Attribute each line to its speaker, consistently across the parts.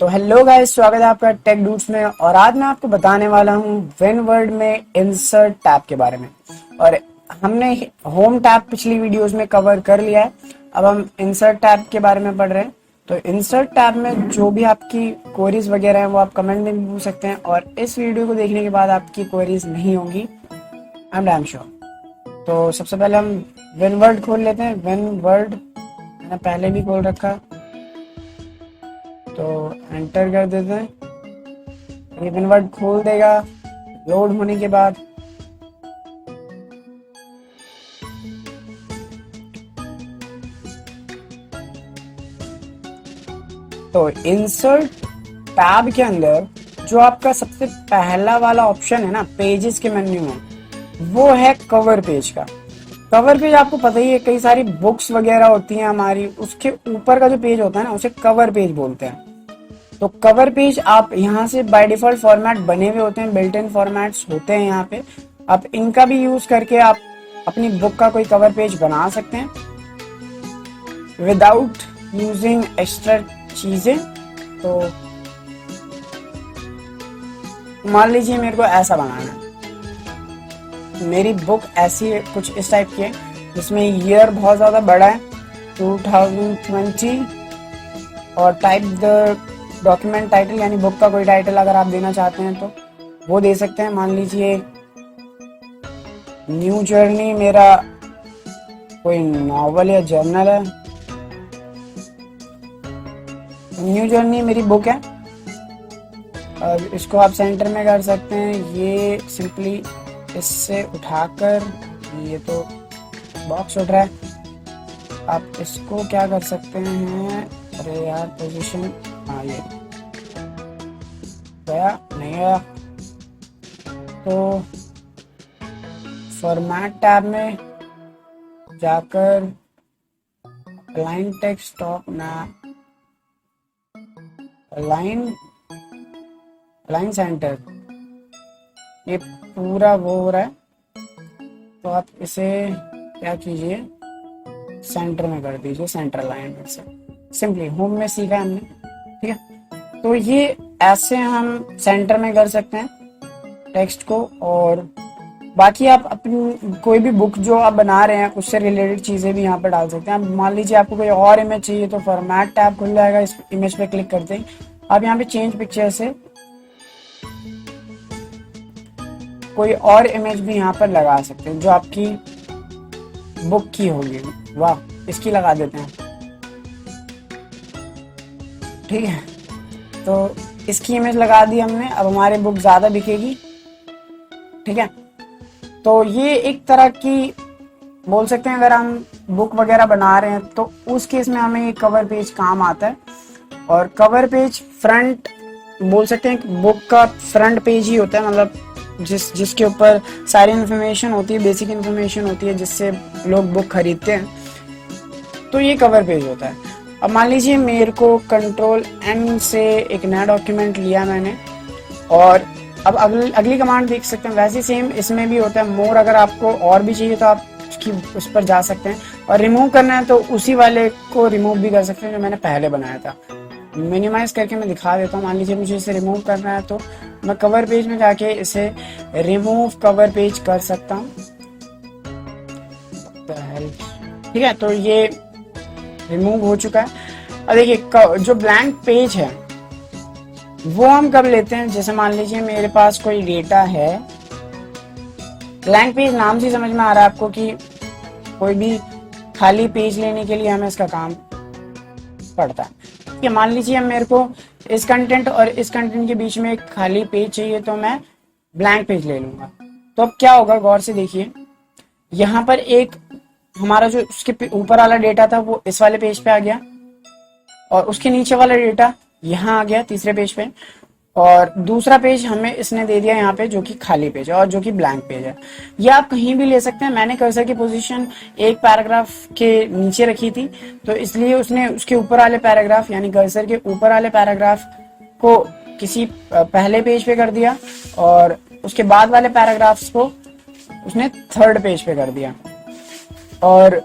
Speaker 1: तो hello guys, स्वागत है आपका टेक डूड्स में। और आज मैं आपको बताने वाला हूँ विनवर्ड में इंसर्ट टैब के बारे में। और हमने होम टैब पिछली वीडियोस में कवर कर लिया है। अब हम इंसर्ट टैब के बारे में पढ़ रहे हैं। तो इंसर्ट टैब में जो भी आपकी क्वेरीज वगैरह हैं वो आप कमेंट में भी पूछ सकते हैं, और इस वीडियो को देखने के बाद आपकी क्वेरीज नहीं होंगी, आई एम डैम श्योर। तो सबसे पहले हम विनवर्ड खोल लेते हैं। विनवर्ड मैंने पहले भी खोल रखा, तो एंटर कर देते हैं। ये विनवर्ड खोल देगा लोड होने के बाद। तो इंसर्ट टैब के अंदर जो आपका सबसे पहला वाला ऑप्शन है ना पेजेस के मेन्यू में, वो है कवर पेज का। कवर पेज आपको पता ही है, कई सारी बुक्स वगैरह होती हैं हमारी, उसके ऊपर का जो पेज होता है ना उसे कवर पेज बोलते हैं। तो कवर पेज आप यहाँ से बाय डिफॉल्ट फॉर्मेट बने हुए होते हैं, बिल्ट इन फॉर्मेट्स होते हैं यहाँ पे। आप इनका भी यूज करके आप अपनी बुक का कोई कवर पेज बना सकते हैं विदाउट यूजिंग एक्स्ट्रा चीजें। तो मान लीजिए मेरे को ऐसा बनाना है, मेरी बुक ऐसी कुछ इस टाइप की है जिसमें ईयर बहुत ज्यादा बड़ा है 2020, और टाइप द डॉक्यूमेंट टाइटल, यानी बुक का कोई टाइटल अगर आप देना चाहते हैं तो वो दे सकते हैं। मान लीजिए न्यू जर्नी मेरा कोई नॉवल या जर्नल है, न्यू जर्नी मेरी बुक है। और इसको आप सेंटर में कर सकते हैं। ये सिंपली इससे उठाकर, ये तो बॉक्स उठ रहा है, आप इसको क्या कर सकते हैं, अरे यार पोजीशन, हाँ ये गया नहीं गया। तो फॉर्मेट टैब में जाकर अलाइन टेक्स्ट टॉप ना अलाइन सेंटर, ये पूरा वो हो रहा है। तो आप इसे क्या कीजिए, सेंटर में कर दीजिए, सेंटर अलाइनमेंट से। सिंपली होम में सीखा हमने, ठीक है। तो ये ऐसे हम सेंटर में कर सकते हैं टेक्स्ट को। और बाकी आप अपनी कोई भी बुक जो आप बना रहे हैं उससे रिलेटेड चीजें भी यहाँ पर डाल सकते हैं। मान लीजिए आपको कोई और इमेज चाहिए तो फॉर्मेट टैब खुल जाएगा, इस इमेज पे क्लिक करते ही आप यहाँ पे चेंज पिक्चर से कोई और इमेज भी यहाँ पर लगा सकते हैं जो आपकी बुक की होगी। वाह, इसकी लगा देते हैं, ठीक है। तो इसकी इमेज लगा दी हमने, अब हमारी बुक ज्यादा बिकेगी, ठीक है। तो ये एक तरह की बोल सकते हैं, अगर हम बुक वगैरह बना रहे हैं तो उस केस में हमें ये कवर पेज काम आता है। और कवर पेज फ्रंट बोल सकते हैं, बुक का फ्रंट पेज ही होता है, मतलब जिसके ऊपर सारी इन्फॉर्मेशन होती है, बेसिक इन्फॉर्मेशन होती है जिससे लोग बुक खरीदते हैं। तो ये कवर पेज होता है। अब मान लीजिए मेरे को कंट्रोल M से एक नया डॉक्यूमेंट लिया मैंने, और अब अगली कमांड देख सकते हैं, वैसे सेम इसमें भी होता है मोर। अगर आपको और भी चाहिए तो आप उस पर जा सकते हैं, और रिमूव करना है तो उसी वाले को रिमूव भी कर सकते हैं जो मैंने पहले बनाया था। मिनिमाइज करके मैं दिखा देता हूँ। मान लीजिए मुझे इसे रिमूव करना है तो मैं कवर पेज में जाके इसे रिमूव कवर पेज कर सकता हूँ, ठीक है। तो ये रिमूव हो चुका है। अब देखिए जो ब्लैंक पेज है वो हम कब लेते हैं, जैसे मान लीजिए मेरे पास कोई डेटा है। ब्लैंक पेज नाम से समझ में आ रहा है आपको कि कोई भी खाली पेज लेने के लिए हमें इसका काम पड़ता है। कि मान लीजिए मेरे को इस कंटेंट और इस कंटेंट के बीच में एक खाली पेज चाहिए, तो मैं ब्लैंक पेज ले लूंगा। तो अब क्या होगा, गौर से देखिए, यहाँ पर एक हमारा जो उसके ऊपर वाला डेटा था वो इस वाले पेज पे आ गया, और उसके नीचे वाला डेटा यहाँ आ गया तीसरे पेज पे, और दूसरा पेज हमें इसने दे दिया यहाँ पे जो कि खाली पेज है और जो कि ब्लैंक पेज है। ये आप कहीं भी ले सकते हैं। मैंने कर्सर की पोजीशन एक पैराग्राफ के नीचे रखी थी, तो इसलिए उसने उसके ऊपर वाले पैराग्राफ, यानी कर्सर के ऊपर वाले पैराग्राफ को किसी पहले पेज पे कर दिया, और उसके बाद वाले पैराग्राफ्स को उसने थर्ड पेज पे कर दिया। और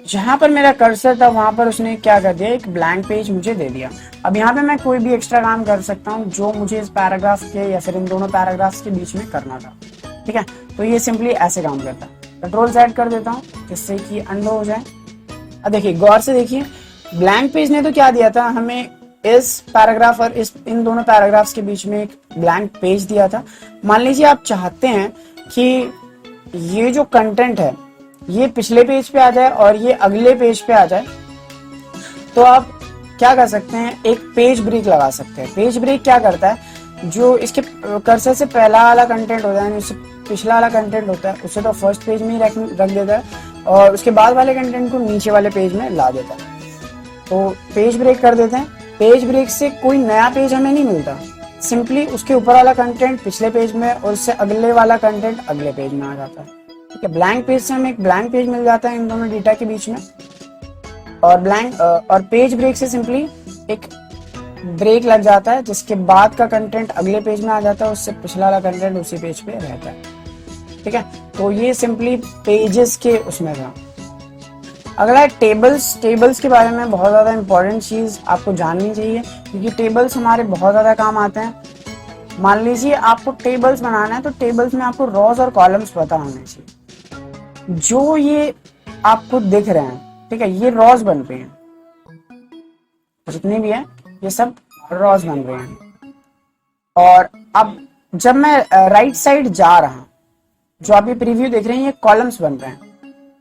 Speaker 1: जहां पर मेरा कर्सर था वहां पर उसने क्या कर दिया, एक ब्लैंक पेज मुझे दे दिया। अब यहाँ पे मैं कोई भी एक्स्ट्रा काम कर सकता हूँ जो मुझे इस पैराग्राफ के या फिर इन दोनों पैराग्राफ्स के बीच में करना था। ठीक है, तो ये सिंपली ऐसे काम करता है। कंट्रोल Z कर देता हूँ जिससे कि अंडो हो जाए। अब देखिए, गौर से देखिए, ब्लैंक पेज ने तो क्या दिया था हमें, इस पैराग्राफ और इन दोनों पैराग्राफ्स के बीच में एक ब्लैंक पेज दिया था। मान लीजिए आप चाहते हैं कि ये जो कंटेंट है ये पिछले पेज पे आ जाए और ये अगले पेज पे आ जाए, तो आप क्या कर सकते हैं, एक पेज ब्रेक लगा सकते हैं। पेज ब्रेक क्या करता है, जो इसके कर्सर से पहला वाला कंटेंट होता है, उससे पिछला वाला कंटेंट होता है, उसे तो फर्स्ट पेज में ही रख देता है और उसके बाद वाले कंटेंट को नीचे वाले पेज में ला देता है। तो पेज ब्रेक कर देते हैं। पेज ब्रेक से कोई नया पेज हमें नहीं मिलता, सिंपली उसके ऊपर वाला कंटेंट पिछले पेज में और उससे अगले वाला कंटेंट अगले पेज में आ जाता है। ठीक है, ब्लैंक पेज से हमें एक ब्लैंक पेज मिल जाता है इन दोनों डेटा के बीच में। और पेज ब्रेक से सिंपली एक ब्रेक लग जाता है जिसके बाद का कंटेंट अगले पेज में आ जाता है, उससे पिछला वाला कंटेंट उसी पेज पे रहता है। ठीक है, तो ये सिंपली पेजेस के उसमें था। अगला है टेबल्स। टेबल्स के बारे में बहुत ज़्यादा इंपॉर्टेंट चीज़ आपको जाननी चाहिए क्योंकि टेबल्स हमारे बहुत ज़्यादा काम आते हैं। मान लीजिए आपको टेबल्स बनाना है तो टेबल्स में आपको रॉज और कॉलम्स पता होने चाहिए। जो ये आपको दिख रहे हैं, ठीक है, ये रॉज बन रहे हैं, जितने भी हैं ये सब रॉज बन रहे हैं। और अब जब मैं राइट साइड जा रहा हूँ, जो आप ये प्रीव्यू देख रहे हैं, ये कॉलम्स बन रहे हैं।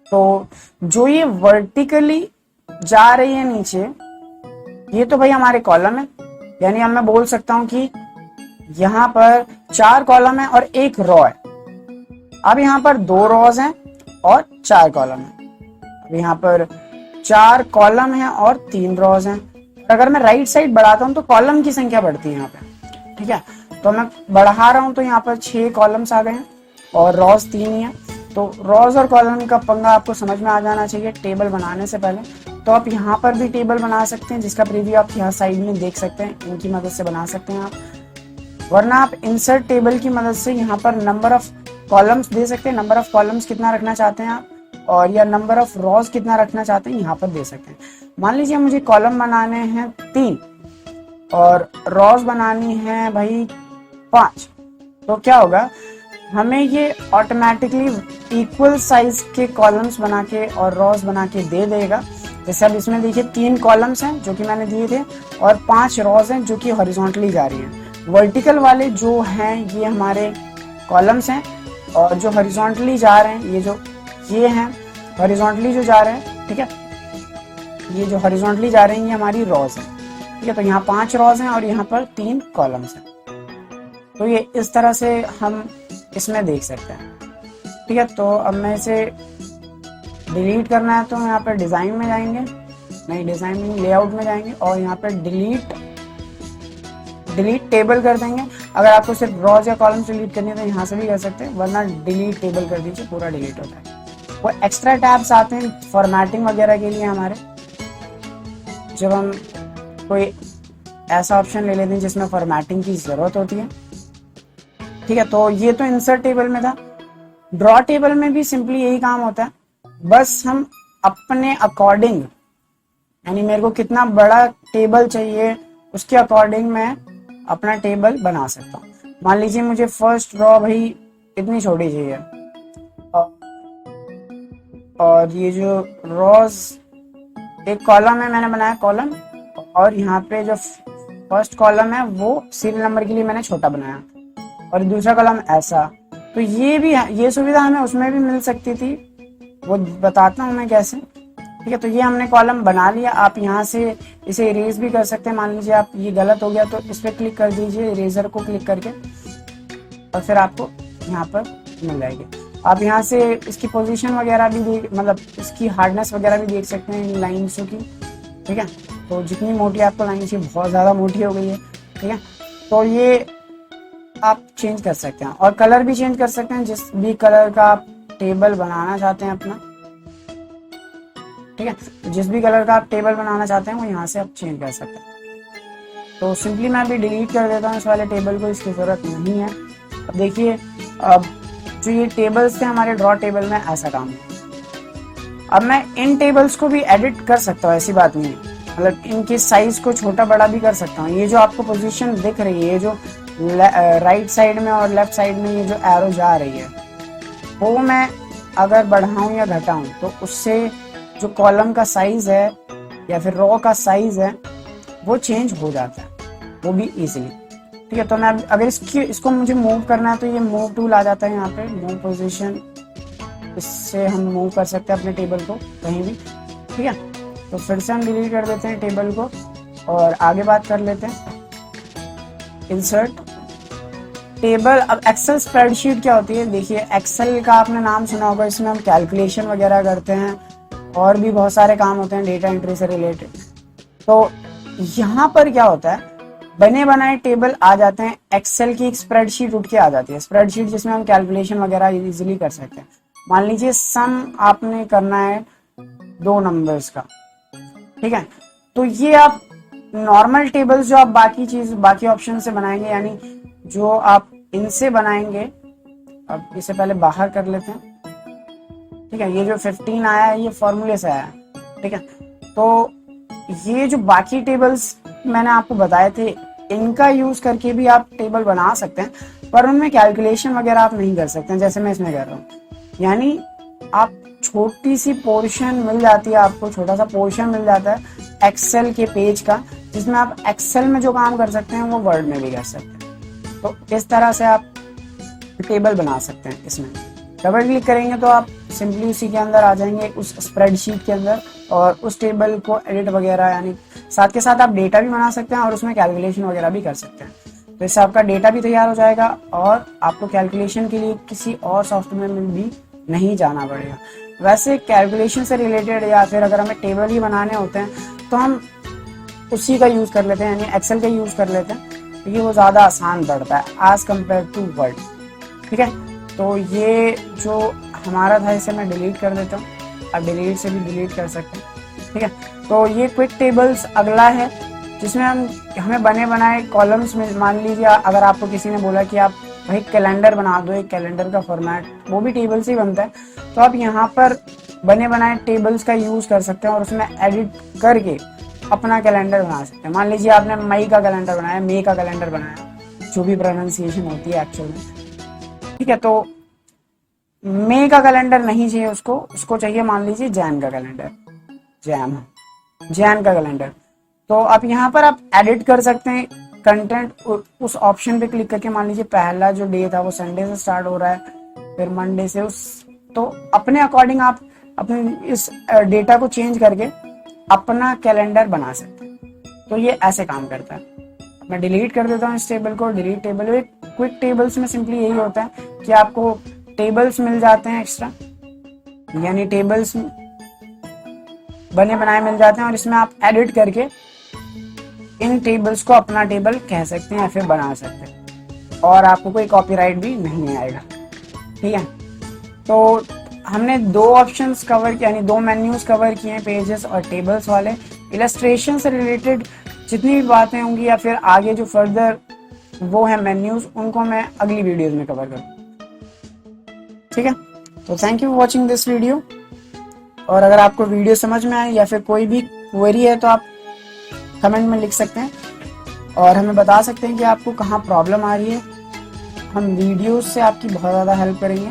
Speaker 1: तो जो ये वर्टिकली जा रही है नीचे, ये तो भाई हमारे कॉलम है। यानी अब मैं बोल सकता हूं कि यहाँ पर 4 कॉलम है और 1 रो है। अब यहाँ पर 2 रोज हैं और 4 कॉलम है। अब यहाँ पर 4 कॉलम है और 3 रोज हैं। अगर मैं राइट साइड बढ़ाता हूँ तो कॉलम की संख्या बढ़ती है यहाँ पे। ठीक है, तो मैं बढ़ा रहा हूँ तो यहाँ पर 6 कॉलम्स आ गए हैं और रोज 3 ही है। तो रोज और कॉलम का पंगा आपको समझ में आ जाना चाहिए टेबल बनाने से पहले। तो आप यहाँ पर भी टेबल बना सकते हैं जिसका प्रीव्यू आप यहाँ साइड में देख सकते हैं, इनकी मदद से बना सकते हैं आप। वरना आप इंसर्ट टेबल की मदद से यहाँ पर नंबर ऑफ कॉलम्स दे सकते हैं। नंबर ऑफ कॉलम्स कितना रखना चाहते हैं आप, और या नंबर ऑफ रोज कितना रखना चाहते हैं, यहाँ पर दे सकते हैं। मान लीजिए मुझे कॉलम बनाने हैं 3 और रोज बनानी है भाई 5, तो क्या होगा, हमें ये ऑटोमेटिकली इक्वल साइज के कॉलम्स बना के और रोज बना के दे देगा। जैसे अब इसमें देखिए 3 कॉलम्स हैं जो कि मैंने दिए थे और 5 रोज हैं जो कि हॉरिजॉन्टली जा रही हैं। वर्टिकल वाले जो हैं ये हमारे कॉलम्स हैं और जो हॉरिजॉन्टली जा रहे हैं ये हैं हॉरिजॉन्टली जो जा रहे हैं। ठीक है, ये जो हॉरिजॉन्टली जा रहे हैं ये हमारी रोज हैं। ठीक है, तो यहाँ 5 रोज हैं और यहाँ पर 3 कॉलम्स हैं। तो ये इस तरह से हम इसमें देख सकते हैं। ठीक है, तो अब मैं इसे डिलीट करना है तो यहाँ पर डिजाइन में जाएंगे, नहीं डिजाइन में लेआउट में जाएंगे और यहाँ पर डिलीट टेबल कर देंगे। अगर आपको सिर्फ रॉज या कॉलम्स डिलीट करनी है तो यहाँ से भी कर सकते हैं, वरना डिलीट टेबल कर दीजिए, पूरा डिलीट होता है। वो एक्स्ट्रा टैब्स आते हैं फॉर्मेटिंग वगैरह के लिए हमारे, जब हम कोई ऐसा ऑप्शन ले लेते हैं जिसमें फॉर्मेटिंग की जरूरत होती है। ठीक है, तो ये तो इंसर्ट टेबल में था। ड्रॉ टेबल में भी सिंपली यही काम होता है, बस हम अपने अकॉर्डिंग, यानी मेरे को कितना बड़ा टेबल चाहिए उसके अकॉर्डिंग मैं अपना टेबल बना सकता हूँ। मान लीजिए मुझे फर्स्ट ड्रॉ भाई इतनी छोटी चाहिए और ये जो रॉज एक कॉलम है मैंने बनाया कॉलम, और यहाँ पे जो फर्स्ट कॉलम है वो सीरियल नंबर के लिए मैंने छोटा बनाया और दूसरा कॉलम ऐसा। तो ये सुविधा हमें उसमें भी मिल सकती थी, वो बताता हूँ मैं कैसे। ठीक है, तो ये हमने कॉलम बना लिया। आप यहाँ से इसे इरेज भी कर सकते हैं। मान लीजिए आप ये गलत हो गया तो इस पर क्लिक कर दीजिए, इरेजर को क्लिक करके, और फिर आपको यहाँ पर मिल जाएगी। आप यहाँ से इसकी पोजीशन वगैरह भी मतलब इसकी हार्डनेस वगैरह भी देख सकते हैं इन लाइन्सों की। ठीक है, तो जितनी मोटी आपको लाइन चाहिए, बहुत ज़्यादा मोटी हो गई है। ठीक है, तो ये आप चेंज कर सकते हैं और कलर भी चेंज कर सकते हैं, जिस भी कलर का आप टेबल बनाना चाहते हैं अपना। ठीक है, जिस भी कलर का आप टेबल बनाना चाहते हैं वो यहाँ से आप चेंज कर सकते हैं। तो सिंपली मैं अभी डिलीट कर देता हूँ इस वाले टेबल को, इसकी जरूरत नहीं है। अब देखिए, अब जो ये टेबल्स थे हमारे ड्रॉ टेबल में, ऐसा काम है। अब मैं इन टेबल्स को भी एडिट कर सकता हूँ, ऐसी बात नहीं है, मतलब इनके साइज को छोटा बड़ा भी कर सकता हूँ। ये जो आपको पोजीशन दिख रही है, ये जो राइट साइड में और लेफ्ट साइड में ये जो एरो जा रही है, वो मैं अगर बढ़ाऊं या घटाऊं तो उससे जो कॉलम का साइज है या फिर रो का साइज है वो चेंज हो जाता है, वो भी इजीली। ठीक है, तो मैं अगर इसको मुझे मूव करना है तो ये मूव टूल आ जाता है यहाँ पे, मूव पोजीशन, इससे हम मूव कर सकते हैं अपने टेबल को कहीं भी। ठीक है, तो फिर से हम डिलीट कर देते हैं टेबल को और आगे बात कर लेते हैं इंसर्ट टेबल। अब एक्सेल स्प्रेडशीट क्या होती है, देखिए एक्सेल का आपने नाम सुना होगा, इसमें हम कैलकुलेशन वगैरह करते हैं और भी बहुत सारे काम होते हैं डेटा एंट्री से रिलेटेड। तो यहाँ पर क्या होता है, बने बनाए टेबल आ जाते हैं, एक्सेल की एक स्प्रेडशीट उठ के आ जाती है, स्प्रेडशीट जिसमें हम कैलकुलेशन वगैरह इजीली कर सकते हैं। मान लीजिए सम आपने करना है 2 नंबर्स का, ठीक है, तो ये आप नॉर्मल टेबल्स जो आप बाकी ऑप्शन से बनाएंगे, यानी जो आप इनसे बनाएंगे, अब इसे पहले बाहर कर लेते हैं। ठीक है, ये जो 15 आया है ये फॉर्मूले से आया है। ठीक है, तो ये जो बाकी टेबल्स मैंने आपको बताए थे, इनका यूज करके भी आप टेबल बना सकते हैं, पर उनमें कैलकुलेशन वगैरह आप नहीं कर सकते हैं जैसे मैं इसमें कर रहा हूँ। यानी आप छोटी सी पोर्शन मिल जाती है, आपको छोटा सा पोर्शन मिल जाता है एक्सेल के पेज का, जिसमें आप एक्सेल में जो काम कर सकते हैं वो वर्ड में भी कर सकते हैं। तो इस तरह से आप टेबल बना सकते हैं। इसमें डबल क्लिक करेंगे तो आप सिंपली उसी के अंदर आ जाएंगे, उस स्प्रेडशीट के अंदर, और उस टेबल को एडिट वगैरह, यानी साथ के साथ आप डेटा भी बना सकते हैं और उसमें कैलकुलेशन वगैरह भी कर सकते हैं। तो इससे आपका डेटा भी तैयार हो जाएगा और आपको कैलकुलेशन के लिए किसी और सॉफ्टवेयर में भी नहीं जाना पड़ेगा। वैसे कैलकुलेशन से रिलेटेड या फिर अगर हमें टेबल ही बनाने होते हैं तो हम उसी का यूज कर लेते हैं, यानी एक्सेल का यूज कर लेते हैं, क्योंकि वो ज्यादा आसान पड़ता है एज कम्पेयर टू वर्ड। ठीक है, तो ये जो हमारा था इसे मैं डिलीट कर देता हूँ, आप डिलीट से भी डिलीट कर सकते हैं। ठीक है, तो ये क्विक टेबल्स अगला है, जिसमें हमें बने बनाए कॉलम्स में, मान लीजिए अगर आपको किसी ने बोला कि आप भाई कैलेंडर बना दो, एक कैलेंडर का फॉर्मेट, वो भी टेबल से ही बनता है, तो आप यहाँ पर बने बनाए टेबल्स का यूज कर सकते हैं और उसमें एडिट करके अपना कैलेंडर बना सकते हैं। मान लीजिए आपने मई का कैलेंडर बनाया, मई का कैलेंडर बनाया, जो भी प्रोनाउंसिएशन होती है एक्चुअल में। ठीक है, तो मई का कैलेंडर नहीं चाहिए उसको चाहिए मान लीजिए जैन का कैलेंडर, जैन का कैलेंडर। तो आप यहाँ पर आप एडिट कर सकते हैं कंटेंट, उस ऑप्शन पे क्लिक करके। मान लीजिए पहला जो डे था वो संडे से स्टार्ट हो रहा है, फिर मंडे से, तो अपने अकॉर्डिंग आप अपने इस डेटा को चेंज करके अपना कैलेंडर बना सकते हैं। तो ये ऐसे काम करता है। मैं डिलीट कर देता हूँ इस टेबल को, डिलीट टेबल। क्विक टेबल्स में सिंपली यही होता है कि आपको टेबल्स मिल जाते हैं एक्स्ट्रा, यानी टेबल्स बने बनाए मिल जाते हैं और इसमें आप एडिट करके इन टेबल्स को अपना टेबल कह सकते हैं या फिर बना सकते हैं, और आपको कोई कॉपीराइट भी नहीं आएगा। ठीक है, तो हमने 2 ऑप्शंस कवर किए, यानी 2 मेन्यूज कवर किए हैं, पेजेस और टेबल्स वाले। इलस्ट्रेशन से रिलेटेड जितनी भी बातें होंगी या फिर आगे जो फर्दर वो है मेन्यूज, उनको मैं अगली वीडियोज में कवर करूँ। ठीक है, तो thank you for watching this video, और अगर आपको वीडियो समझ में आए या फिर कोई भी क्वेरी है तो आप कमेंट में लिख सकते हैं और हमें बता सकते हैं कि आपको कहाँ प्रॉब्लम आ रही है। हम वीडियोस से आपकी बहुत ज़्यादा हेल्प करेंगे।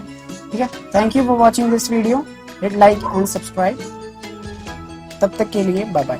Speaker 1: ठीक है, thank you for watching this video, hit like and subscribe. तब तक के लिए बाय बाय।